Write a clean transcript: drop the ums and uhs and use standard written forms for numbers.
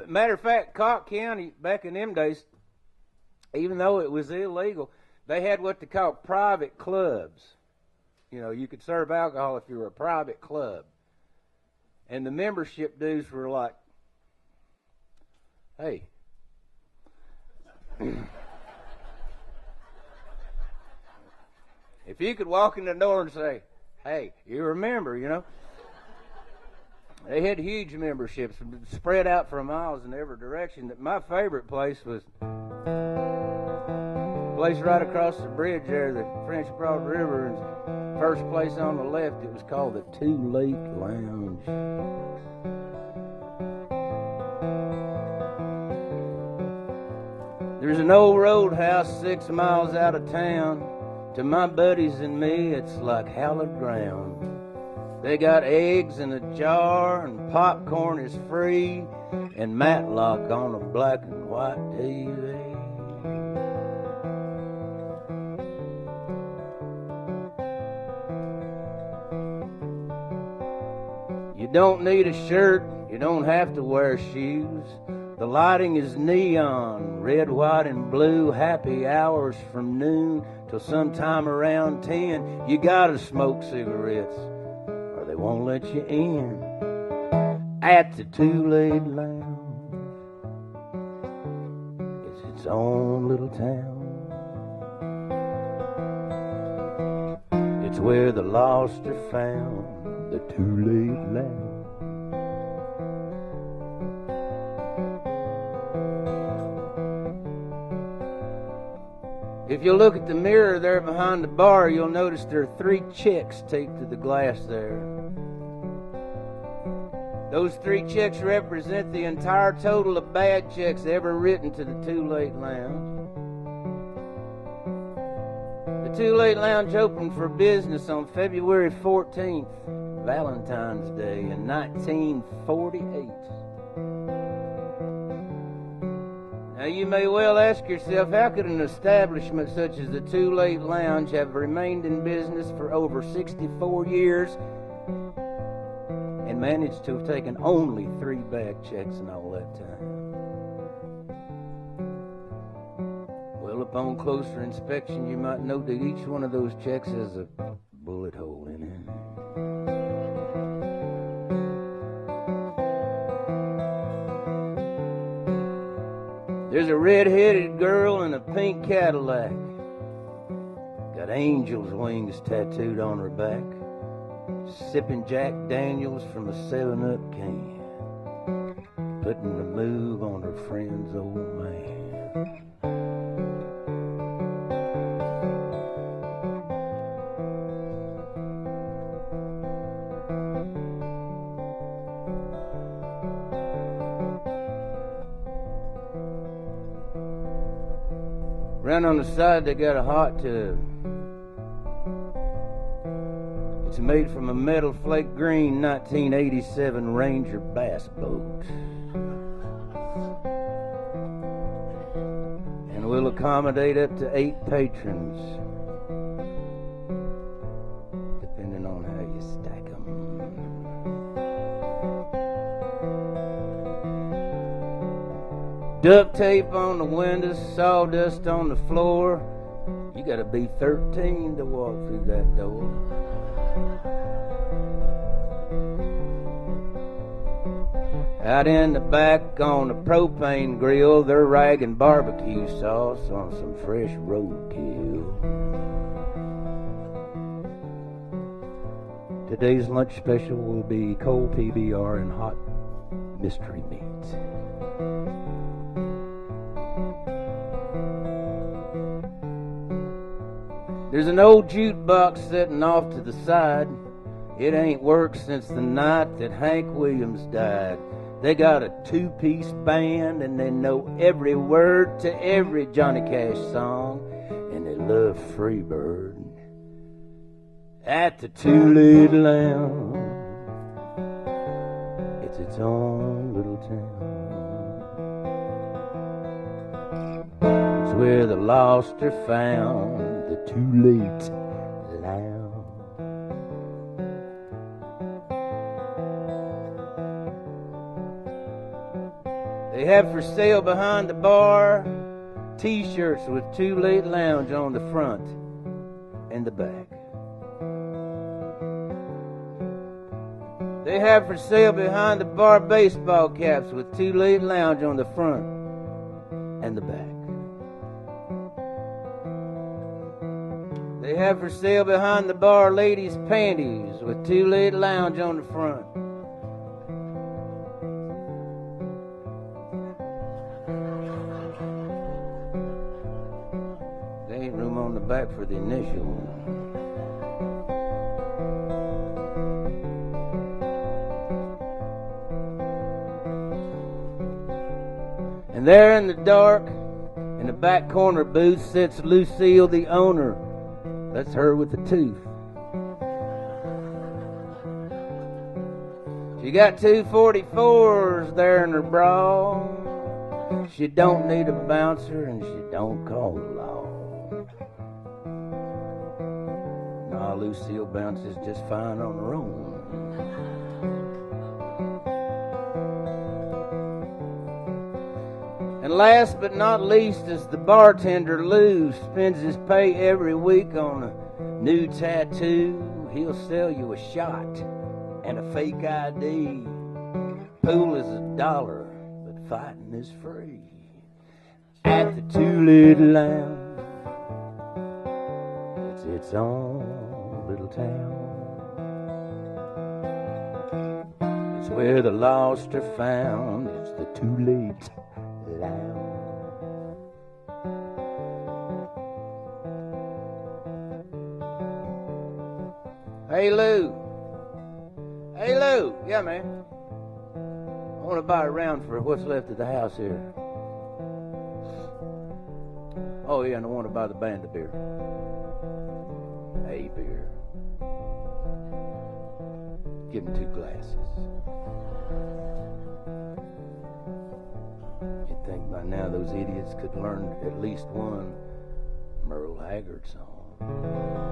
Matter of fact, Cobb County, back in them days, even though it was illegal, they had what they call private clubs. You know, you could serve alcohol if you were a private club. And the membership dues were like, hey, if you could walk in the door and say, hey, you remember, you know. They had huge memberships spread out for miles in every direction. My favorite place was a place right across the bridge there, the French Broad River, and first place on the left, it was called the Too Late Lounge. There's an old roadhouse 6 miles out of town. To my buddies and me, it's like hallowed ground. They got eggs in a jar, and popcorn is free, and Matlock on a black and white TV. You don't need a shirt, you don't have to wear shoes. The lighting is neon, red, white, and blue. Happy hours from noon till sometime around 10. You gotta smoke cigarettes, or they won't let you in. At the Too Late Lounge, it's its own little town. It's where the lost are found, the Too Late Lounge. If you look at the mirror there behind the bar, you'll notice there are 3 checks taped to the glass there. Those 3 checks represent the entire total of bad checks ever written to the Too Late Lounge. The Too Late Lounge opened for business on February 14th, Valentine's Day, in 1948. Now you may well ask yourself, how could an establishment such as the Too Late Lounge have remained in business for over 64 years and managed to have taken only 3 bad checks in all that time? Well, upon closer inspection, you might note that each one of those checks has a bullet hole in it. There's a red-headed girl in a pink Cadillac, got angel's wings tattooed on her back, sipping Jack Daniels from a 7-Up can, putting the move on her friend's old man. Right on the side, they got a hot tub. It's made from a metal flake green 1987 Ranger bass boat, and will accommodate up to 8 patrons, depending on how you stack them. Duct tape on the windows, sawdust on the floor. You gotta be 13 to walk through that door. Out in the back on the propane grill, they're ragging barbecue sauce on some fresh roadkill. Today's lunch special will be cold PBR and hot mystery meat. There's an old jukebox sitting off to the side. It ain't worked since the night that Hank Williams died. They got a 2-piece band, and they know every word to every Johnny Cash song, and they love Freebird. At the Too Late Lounge, it's its own little town. It's where the lost are found, the Too Late Lounge. They have for sale behind the bar T-shirts with Too Late Lounge on the front and the back. They have for sale behind the bar baseball caps with Too Late Lounge on the front and the back. They have for sale behind the bar ladies' panties with Too Late Lounge on the front. There ain't room on the back for the initial. And there in the dark, in the back corner booth, sits Lucille, the owner. That's her with the tooth. She got 244s there in her bra. She don't need a bouncer and she don't call the law. Nah, Lucille bounces just fine on her own. And last but not least is the bartender Lou. Spends his pay every week on a new tattoo. He'll sell you a shot and a fake ID. Pool is $1, but fighting is free. At the Too Late Lounge, it's its own little town. It's where the lost are found. It's the Too Late Lounge. Hey Lou. Hey Lou. Yeah, man. I want to buy a round for what's left of the house here. Oh yeah, and I want to buy the band of beer. A beer. Give him 2 glasses. You'd think by now those idiots could learn at least one Merle Haggard song.